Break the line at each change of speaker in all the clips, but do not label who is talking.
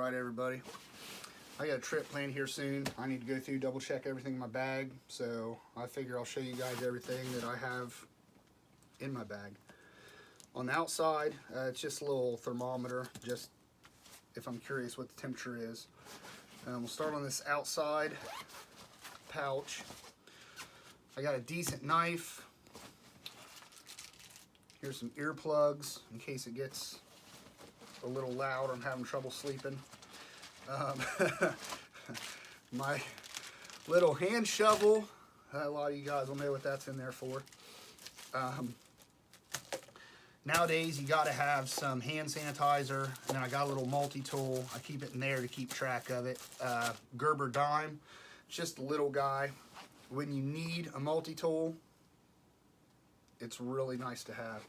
Alright everybody, I got a trip planned here soon. I need to go through, double check everything in my bag, so I figure I'll show you guys everything that I have in my bag. On the outside, it's just a little thermometer, just if I'm curious what the temperature is. We'll start on this outside pouch. I got a decent knife. Here's some earplugs in case it gets a little loud. I'm having trouble sleeping. My little hand shovel. A lot of you guys will know what that's in there for. Nowadays, you got to have some hand sanitizer, and then I got a little multi-tool. I keep it in there to keep track of it. Gerber dime, just a little guy. When you need a multi-tool, it's really nice to have.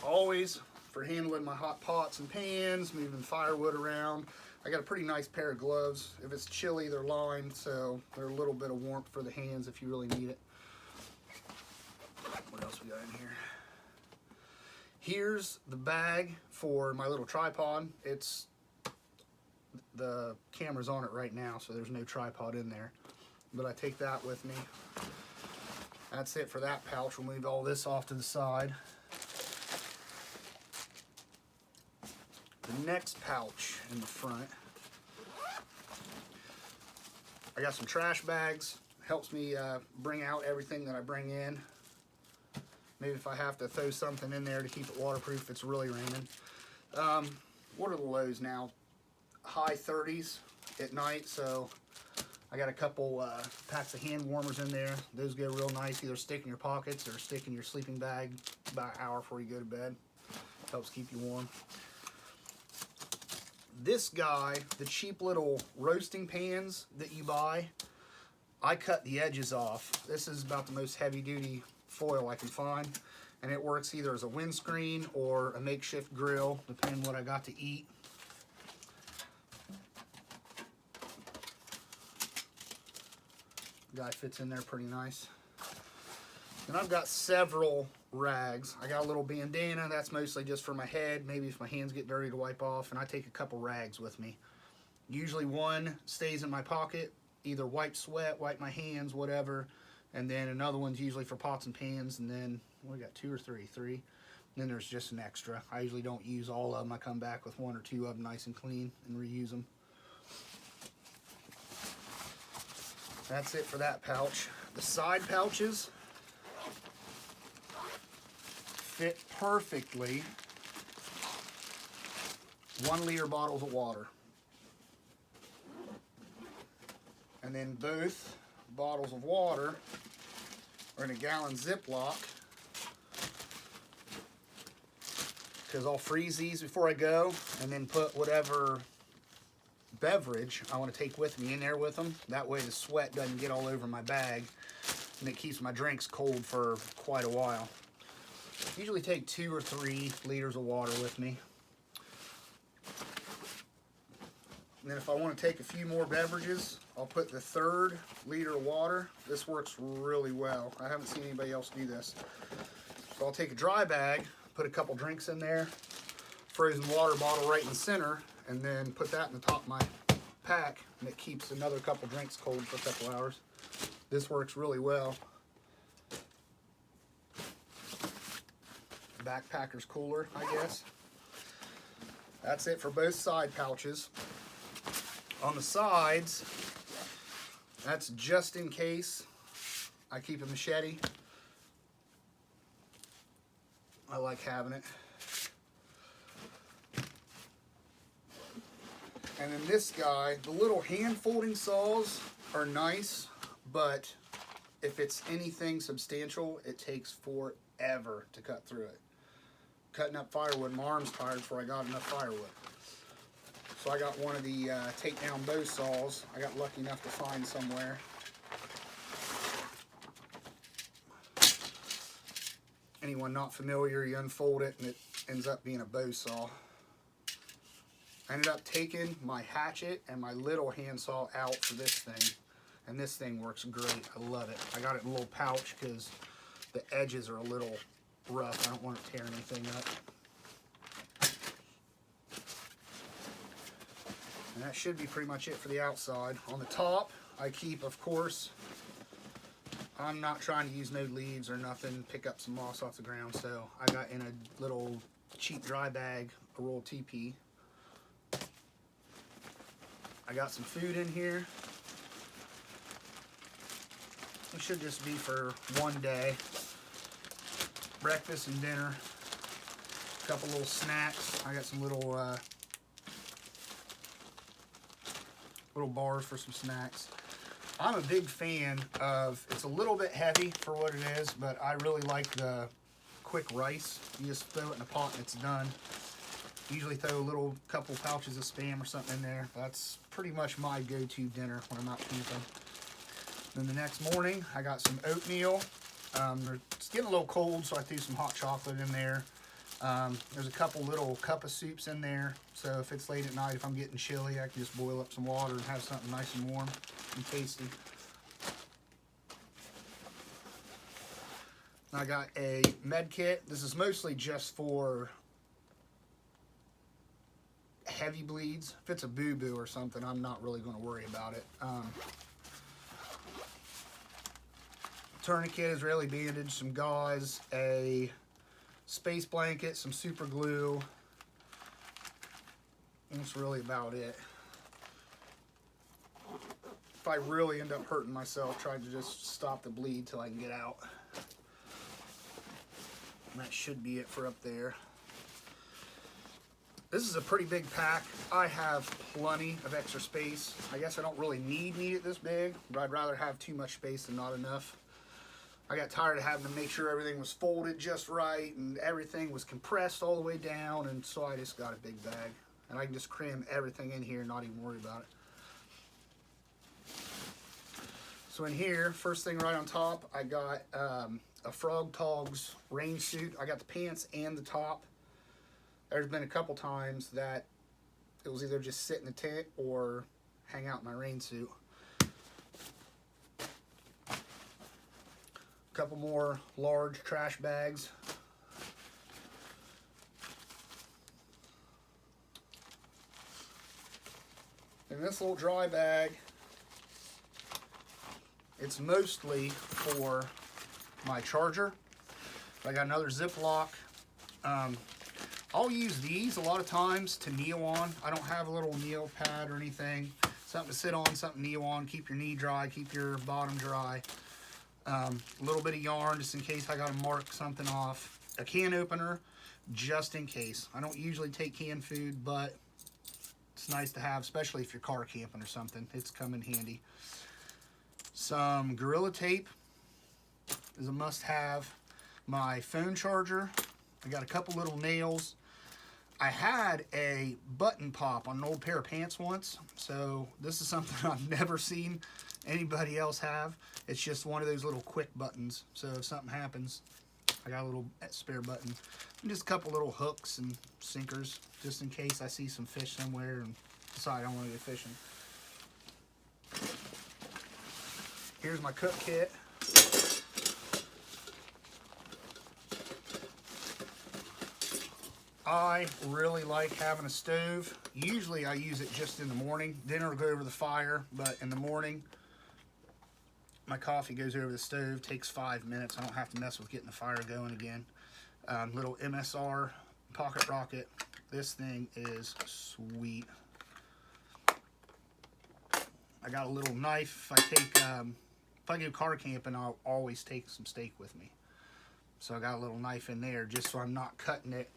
Always for handling my hot pots and pans, moving firewood around. I got a pretty nice pair of gloves. If it's chilly, they're lined, so they're a little bit of warmth for the hands if you really need it. What else we got in here? Here's the bag for my little tripod. The camera's on it right now, so there's no tripod in there. But I take that with me. That's it for that pouch. We'll move all this off to the side. The next pouch in the front, I got some trash bags. Helps me bring out everything that I bring in. Maybe if I have to throw something in there to keep it waterproof, it's really raining. What are the lows now? High 30s at night, so I got a couple packs of hand warmers in there. Those go real nice. Either stick in your pockets or stick in your sleeping bag about an hour before you go to bed. Helps keep you warm. This guy, the cheap little roasting pans that you buy, I cut the edges off. This is about the most heavy-duty foil I can find, and it works either as a windscreen or a makeshift grill, depending on what I got to eat. The guy fits in there pretty nice. And I've got several rags. I got a little bandana, that's mostly just for my head, maybe if my hands get dirty to wipe off, and I take a couple rags with me. Usually one stays in my pocket, either wipe sweat, wipe my hands, whatever, and then another one's usually for pots and pans, and then, we got two or three? Three. And then there's just an extra. I usually don't use all of them. I come back with one or two of them nice and clean and reuse them. That's it for that pouch. The side pouches fit perfectly 1 liter bottles of water. And then both bottles of water are in a gallon Ziploc, because I'll freeze these before I go and then put whatever beverage I want to take with me in there with them. That way the sweat doesn't get all over my bag, and it keeps my drinks cold for quite a while. Usually take 2 or 3 liters of water with me. And then if I want to take a few more beverages, I'll put the 3rd liter of water. This works really well. I haven't seen anybody else do this. So I'll take a dry bag, put a couple drinks in there, frozen water bottle right in the center, and then put that in the top of my pack, and it keeps another couple drinks cold for a couple hours. This works really well. Backpacker's cooler, I guess. That's it for both side pouches. On the sides, that's just in case. I keep a machete. I like having it. And then this guy, the little hand folding saws are nice, but if it's anything substantial, it takes forever to cut through it. Cutting up firewood, my arm's tired before I got enough firewood. So I got one of the takedown bow saws. I got lucky enough to find somewhere. Anyone not familiar, you unfold it and it ends up being a bow saw. I ended up taking my hatchet and my little handsaw out for this thing, and this thing works great. I love it. I got it in a little pouch because the edges are a little rough. I don't want to tear anything up. And that should be pretty much it for the outside. On the top, I keep, of course, I'm not trying to use no leaves or nothing, pick up some moss off the ground, so I got in a little cheap dry bag, a roll of TP. I got some food in here. It should just be for one day. Breakfast and dinner. A couple little snacks. I got some little bars for some snacks. I'm a big fan of, it's a little bit heavy for what it is, but I really like the quick rice. You just throw it in a pot and it's done. Usually throw a little couple pouches of Spam or something in there. That's pretty much my go-to dinner when I'm out camping. Then the next morning, I got some oatmeal. It's getting a little cold, so I threw some hot chocolate in there. There's a couple little cup of soups in there, so if it's late at night, if I'm getting chilly, I can just boil up some water and have something nice and warm and tasty. I got a med kit. This is mostly just for heavy bleeds. If it's a boo-boo or something, I'm not really going to worry about it. Tourniquet, Israeli bandage, some gauze, a space blanket, some super glue. And that's really about it. If I really end up hurting myself, try to just stop the bleed till I can get out. And that should be it for up there. This is a pretty big pack. I have plenty of extra space. I guess I don't really need it this big, but I'd rather have too much space than not enough. I got tired of having to make sure everything was folded just right and everything was compressed all the way down, and so I just got a big bag. And I can just cram everything in here and not even worry about it. So in here, first thing right on top, I got a Frog Togs rain suit. I got the pants and the top. There's been a couple times that it was either just sit in the tent or hang out in my rain suit. A couple more large trash bags. And this little dry bag, it's mostly for my charger. I got another Ziploc. I'll use these a lot of times to kneel on. I don't have a little kneel pad or anything. Something to sit on, something to kneel on, keep your knee dry, keep your bottom dry. A little bit of yarn just in case I got to mark something off. A can opener just in case. I don't usually take canned food, but it's nice to have, especially if you're car camping or something. It's come in handy. Some Gorilla Tape is a must-have. My phone charger. I got a couple little nails. I had a button pop on an old pair of pants once, so this is something I've never seen anybody else have. It's just one of those little quick buttons, so if something happens, I got a little spare button. And just a couple little hooks and sinkers, just in case I see some fish somewhere and decide I want to go fishing. Here's my cook kit. I really like having a stove. Usually I use it just in the morning. Dinner will go over the fire, but in the morning, my coffee goes over the stove. Takes 5 minutes. I don't have to mess with getting the fire going again. Little MSR pocket rocket. This thing is sweet. I got a little knife. If I go car camping, I'll always take some steak with me. So I got a little knife in there just so I'm not cutting it.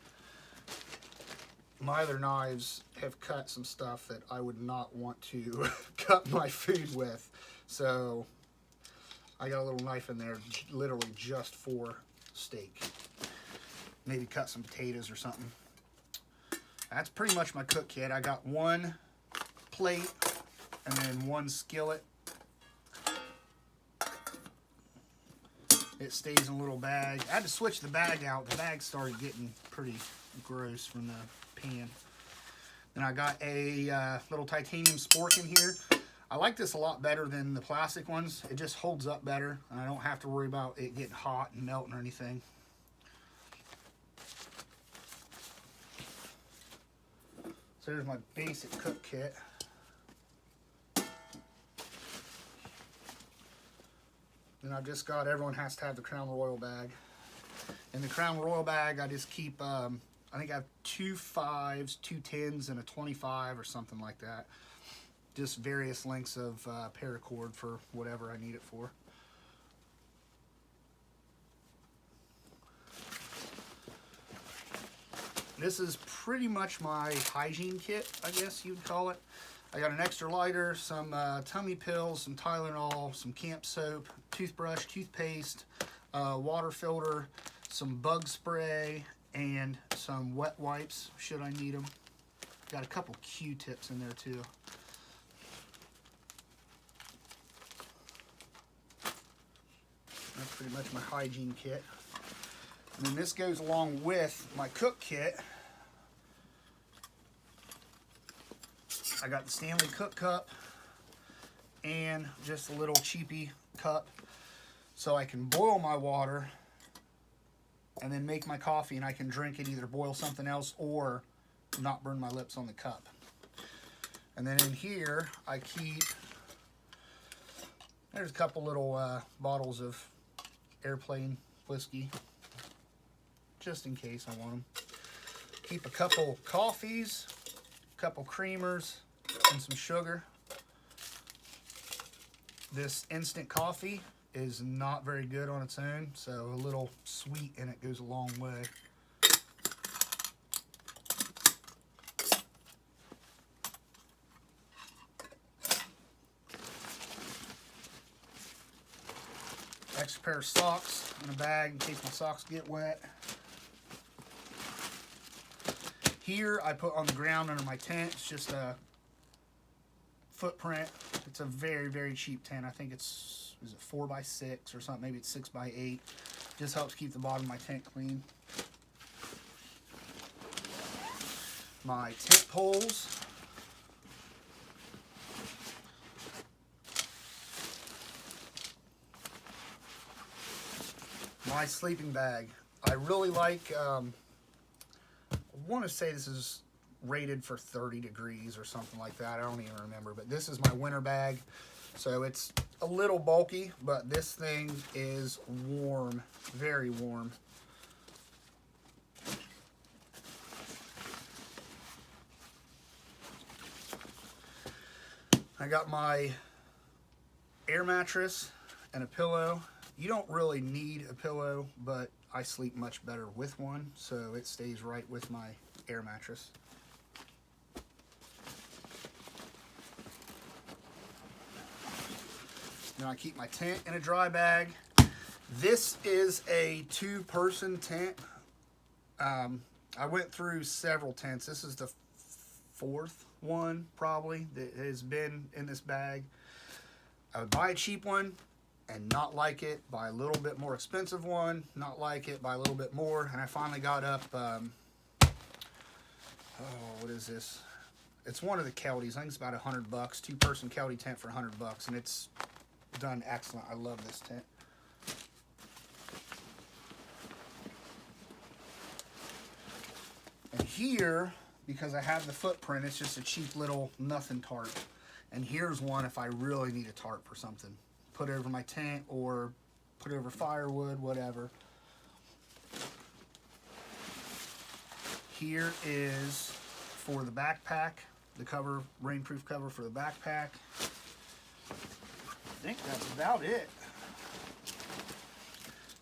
My other knives have cut some stuff that I would not want to cut my food with. So I got a little knife in there literally just for steak. Maybe cut some potatoes or something. That's pretty much my cook kit. I got one plate and then one skillet. It stays in a little bag. I had to switch the bag out. The bag started getting pretty gross from the pan. Then I got a little titanium spork in here. I like this a lot better than the plastic ones. It just holds up better, and I don't have to worry about it getting hot and melting or anything. So there's my basic cook kit. And I've just got, everyone has to have the Crown Royal bag. In the Crown Royal bag, I just keep, I think I have 2 5s, 2 10s, and a 25 or something like that. Just various lengths of paracord for whatever I need it for. This is pretty much my hygiene kit, I guess you'd call it. I got an extra lighter, some tummy pills, some Tylenol, some camp soap, toothbrush, toothpaste, water filter, some bug spray, and some wet wipes, should I need them. Got a couple Q-tips in there too. That's pretty much my hygiene kit. And then this goes along with my cook kit. I got the Stanley Cook Cup and just a little cheapy cup so I can boil my water and then make my coffee, and I can drink it, either boil something else or not burn my lips on the cup. And then in here I keep, there's a couple little bottles of airplane whiskey, just in case I want them. Keep a couple coffees, a couple creamers, and some sugar. This instant coffee is not very good on its own, so a little sweet in it goes a long way. Extra pair of socks in a bag in case my socks get wet. Here I put on the ground under my tent. It's just a footprint. It's a very, very cheap tent. I think it's, is it 4x6 or something? Maybe it's 6x8. Just helps keep the bottom of my tent clean. My tent poles. My sleeping bag. I really like, I want to say this is rated for 30 degrees or something like that. I don't even remember, but this is my winter bag. So it's a little bulky, but this thing is warm, very warm. I got my air mattress and a pillow. You don't really need a pillow, but I sleep much better with one, so it stays right with my air mattress. Then I keep my tent in a dry bag. This is a 2-person tent. I went through several tents. This is the 4th one probably that has been in this bag. I would buy a cheap one and not like it, buy a little bit more expensive one, not like it, buy a little bit more, and I finally got up, what is this? It's one of the Kelties. I think it's about $100. 2-person Kelty tent for $100, and it's done excellent. I love this tent. And here, because I have the footprint, it's just a cheap little nothing tarp. And here's one if I really need a tarp or something. Put over my tent or put over firewood, whatever. Here is for the backpack, the cover, rainproof cover for the backpack. I think that's about it.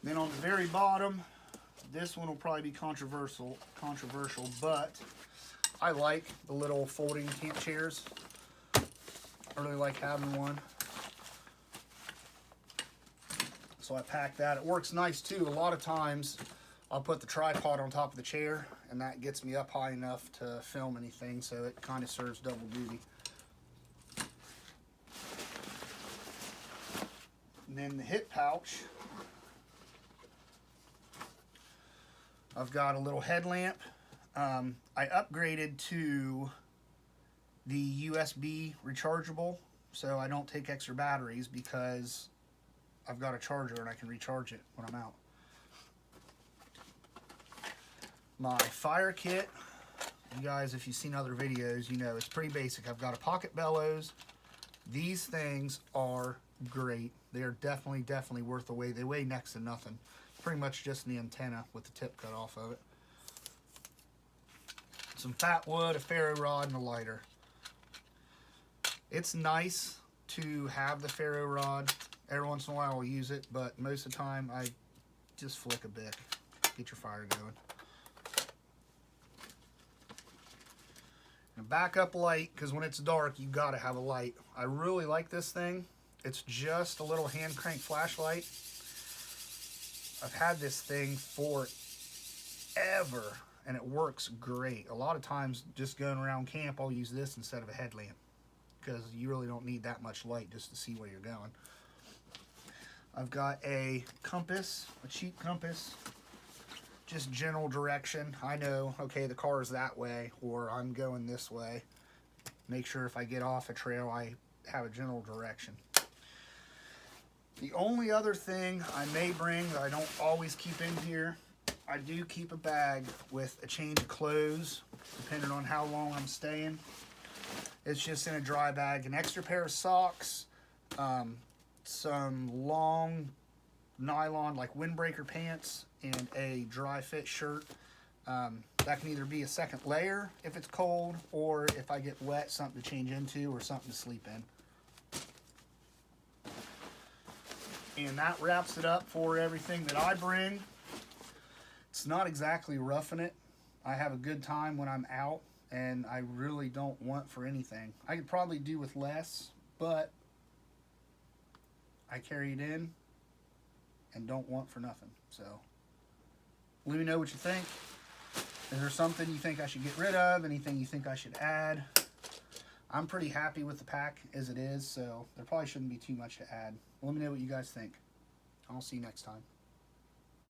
Then on the very bottom, this one will probably be controversial, but I like the little folding camp chairs. I really like having one. So I pack that. It works nice too. A lot of times I'll put the tripod on top of the chair, and that gets me up high enough to film anything, so it kind of serves double duty. And then the hip pouch, I've got a little headlamp. I upgraded to the USB rechargeable, so I don't take extra batteries because I've got a charger and I can recharge it when I'm out. My fire kit, you guys, if you've seen other videos, you know it's pretty basic. I've got a pocket bellows. These things are great. They are definitely worth the weight. They weigh next to nothing. Pretty much just the antenna with the tip cut off of it. Some fat wood, a ferro rod, and a lighter. It's nice to have the ferro rod. Every once in a while I'll use it, but most of the time I just flick a bit. Get your fire going. And back up light, because when it's dark you gotta have a light. I really like this thing. It's just a little hand crank flashlight. I've had this thing forever and it works great. A lot of times just going around camp I'll use this instead of a headlamp, because you really don't need that much light just to see where you're going. I've got a compass, a cheap compass, just general direction. I know, okay, the car is that way, or I'm going this way. Make sure if I get off a trail, I have a general direction. The only other thing I may bring that I don't always keep in here, I do keep a bag with a change of clothes, depending on how long I'm staying. It's just in a dry bag. An extra pair of socks, some long nylon like windbreaker pants, and a dry fit shirt. That can either be a second layer if it's cold, or if I get wet, something to change into or something to sleep in. And that wraps it up for everything that I bring. It's not exactly roughing it. I have a good time when I'm out, and I really don't want for anything. I could probably do with less, but I carry it in and don't want for nothing. So let me know what you think. Is there something you think I should get rid of? Anything you think I should add? I'm pretty happy with the pack as it is, so there probably shouldn't be too much to add. Let me know what you guys think. I'll see you next time.